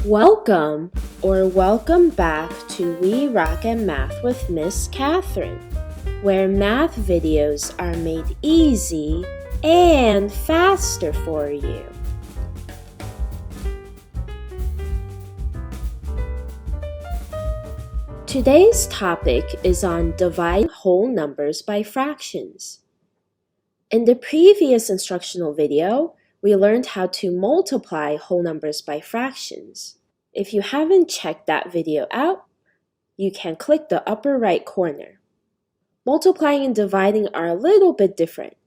Welcome or welcome back to We Rock and Math with Miss Catherine, where math videos are made easy and faster for you. Today's topic is on dividing whole numbers by fractions. In the previous instructional video, we learned how to multiply whole numbers by fractions. If you haven't checked that video out, you can click the upper right corner. Multiplying and dividing are a little bit different,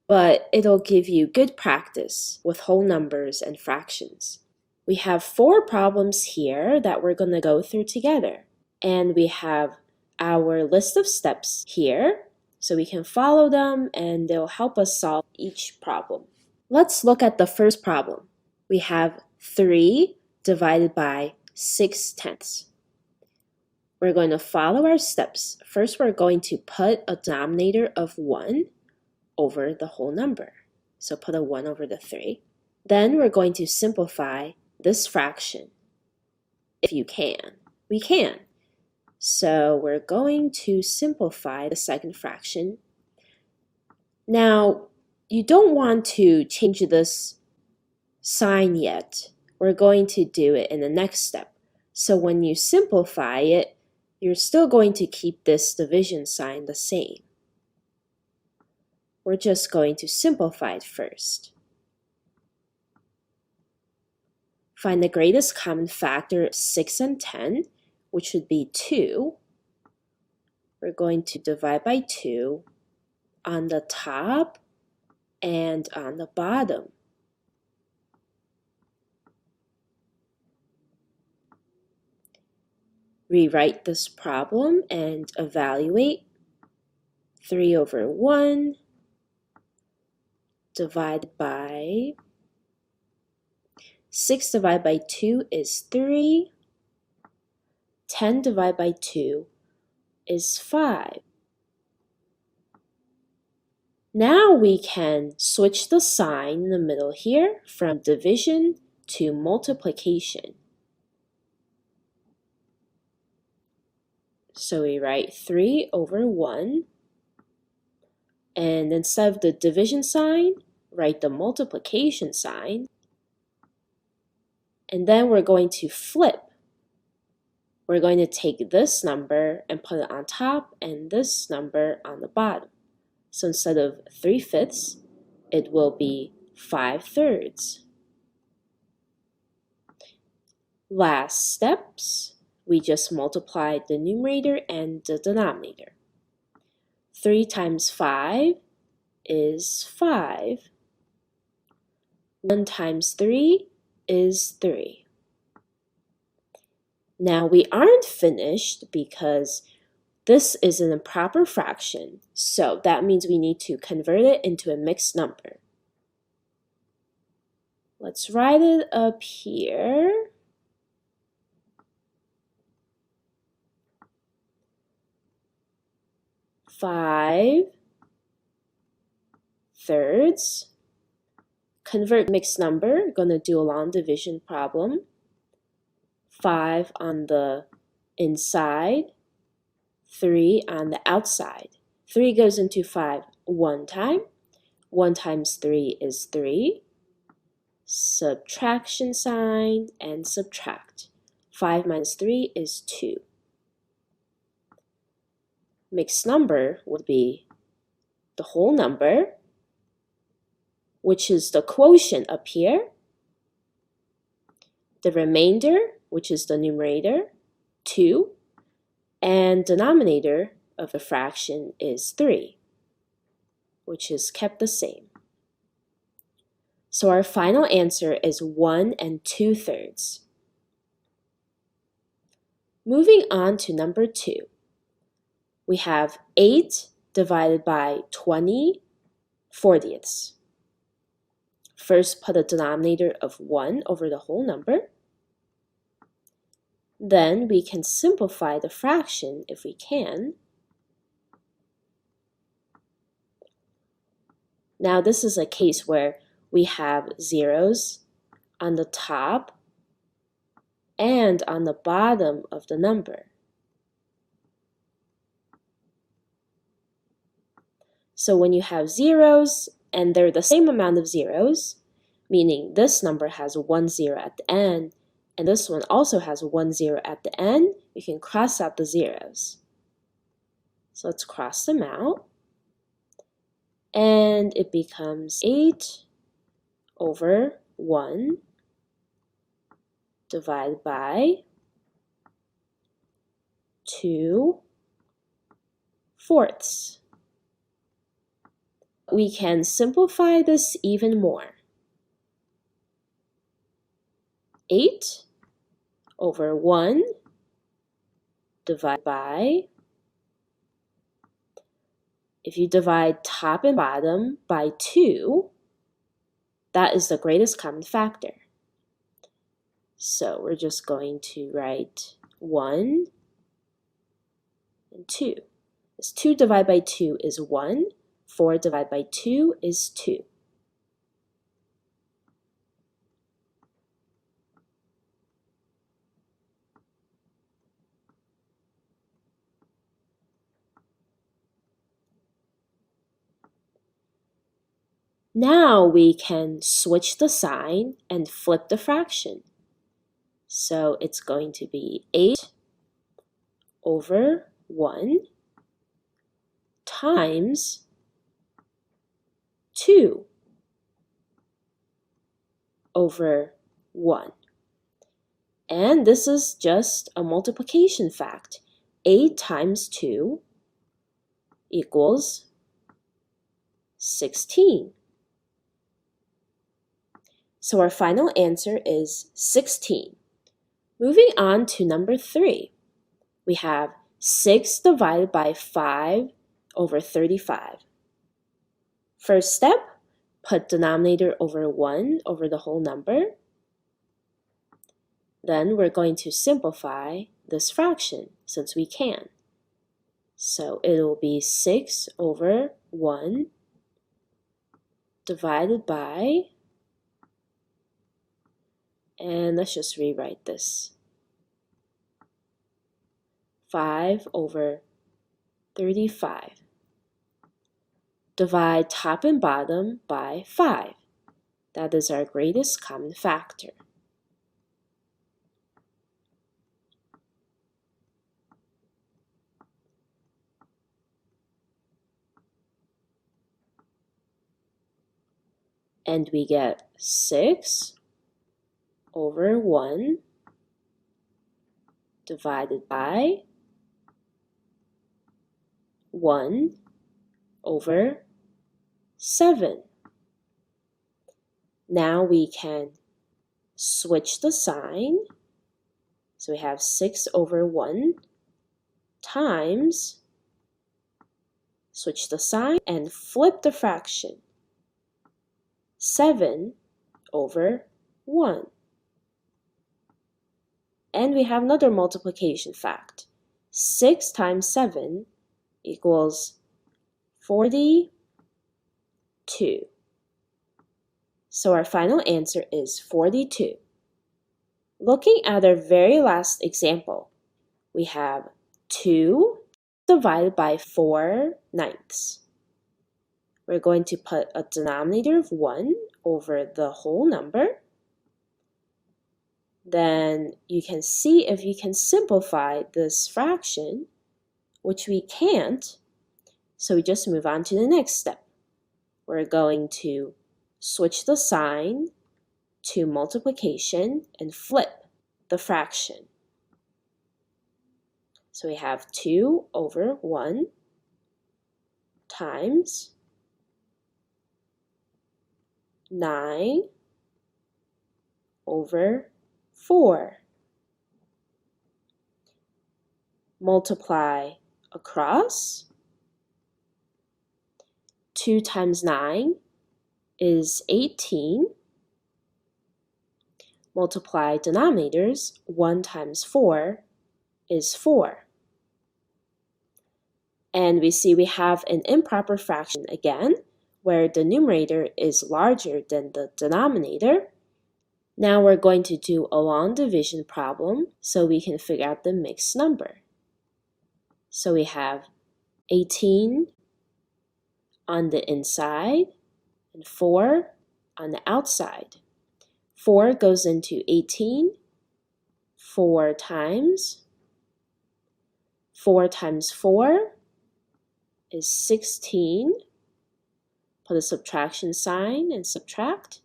but it'll give you good practice with whole numbers and fractions. We have 4 problems here that we're going to go through together. And we have our list of steps here, so we can follow them and they'll help us solve each problem. Let's look at the first problem. We have 3 divided by 6/10. We're going to follow our steps. First, we're going to put a denominator of 1 over the whole number. So put a 1 over the 3. Then we're going to simplify this fraction. If you can. We can. So we're going to simplify the second fraction. Now, you don't want to change this sign yet. We're going to do it in the next step. So when you simplify it, you're still going to keep this division sign the same. We're just going to simplify it first. Find the greatest common factor of 6 and 10, which would be 2. We're going to divide by 2 on the top and on the bottom. Rewrite this problem and evaluate. 3 over 1 divided by 6 divided by 2 is 3. 10 divided by 2 is 5. Now we can switch the sign in the middle here from division to multiplication. So we write 3 over 1, and instead of the division sign, write the multiplication sign. And then we're going to flip. We're going to take this number and put it on top and this number on the bottom. So instead of 3/5, it will be 5/3. Last steps, we just multiplied the numerator and the denominator. 3 times 5 is 5. 1 times 3 is 3. Now we aren't finished because this is an improper fraction, so that means we need to convert it into a mixed number. Let's write it up here. Five thirds. Convert mixed number, going to do a long division problem. 5 on the inside, 3 on the outside. 3 goes into 5 one time. 1 times 3 is 3. Subtraction sign and subtract. 5 minus 3 is 2. Mixed number would be the whole number, which is the quotient up here. The remainder, which is the numerator, 2. And denominator of the fraction is 3, which is kept the same. So our final answer is 1 2/3. Moving on to number 2. We have 8 divided by 20/40. First, put a denominator of 1 over the whole number. Then we can simplify the fraction if we can. Now this is a case where we have zeros on the top and on the bottom of the number. So when you have zeros and they're the same amount of zeros, meaning this number has 1 0 at the end, and this one also has 1 0 at the end, you can cross out the zeros. So let's cross them out. And it becomes 8 over 1 divided by 2 fourths. We can simplify this even more. 8 over 1 divided by, if you divide top and bottom by 2, that is the greatest common factor. So we're just going to write 1 and 2. This 2 divided by 2 is 1. 4 divided by 2 is 2. Now we can switch the sign and flip the fraction. So it's going to be 8 over 1 times 2 over 1. And this is just a multiplication fact. 8 times 2 equals 16. So our final answer is 16. Moving on to number 3. We have 6 divided by 5 over 35. First step, put denominator over 1 over the whole number. Then we're going to simplify this fraction since we can. So it will be 6 over 1 divided by, and let's just rewrite this, 5 over 35. Divide top and bottom by 5. That is our greatest common factor. And we get 6 over 1 divided by 1 over 7. Now we can switch the sign. So we have 6 over 1 times, switch the sign and flip the fraction, 7 over 1. And we have another multiplication fact. 6 times 7 equals 42. So our final answer is 42. Looking at our very last example, we have 2 divided by 4/9. We're going to put a denominator of 1 over the whole number. Then you can see if you can simplify this fraction, which we can't. So we just move on to the next step. We're going to switch the sign to multiplication and flip the fraction. So we have 2 over 1 times 9 over 4. Multiply across. 2 times 9 is 18. Multiply denominators. 1 times 4 is 4. And we see we have an improper fraction again, where the numerator is larger than the denominator. Now we're going to do a long division problem so we can figure out the mixed number. So we have 18 on the inside and 4 on the outside. 4 goes into 18 4 times. 4 times 4 is 16. Put a subtraction sign and subtract.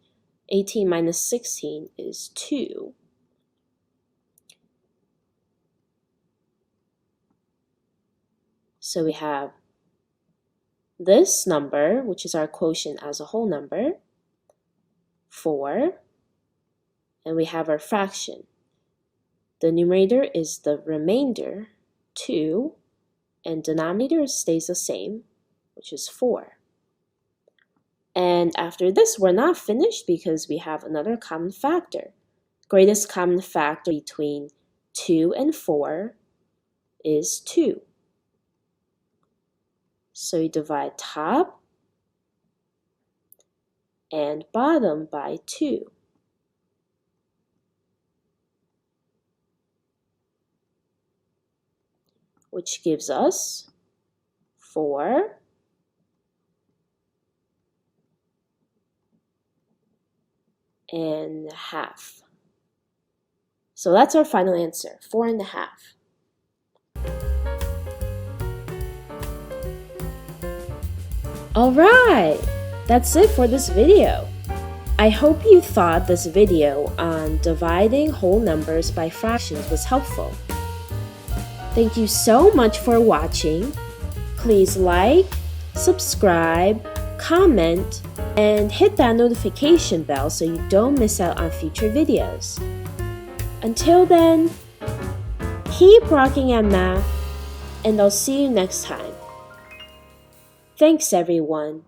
18 minus 16 is 2. So we have this number, which is our quotient as a whole number, 4, and we have our fraction. The numerator is the remainder, 2, and denominator stays the same, which is 4. And after this, we're not finished because we have another common factor. Greatest common factor between 2 and 4 is 2. So you divide top and bottom by 2. Which gives us 4 and a half. So that's our final answer, 4 and a half. Alright, that's it for this video. I hope you thought this video on dividing whole numbers by fractions was helpful. Thank you so much for watching. Please like, subscribe, comment, and hit that notification bell so you don't miss out on future videos. Until then, keep rocking at math, and I'll see you next time. Thanks, everyone.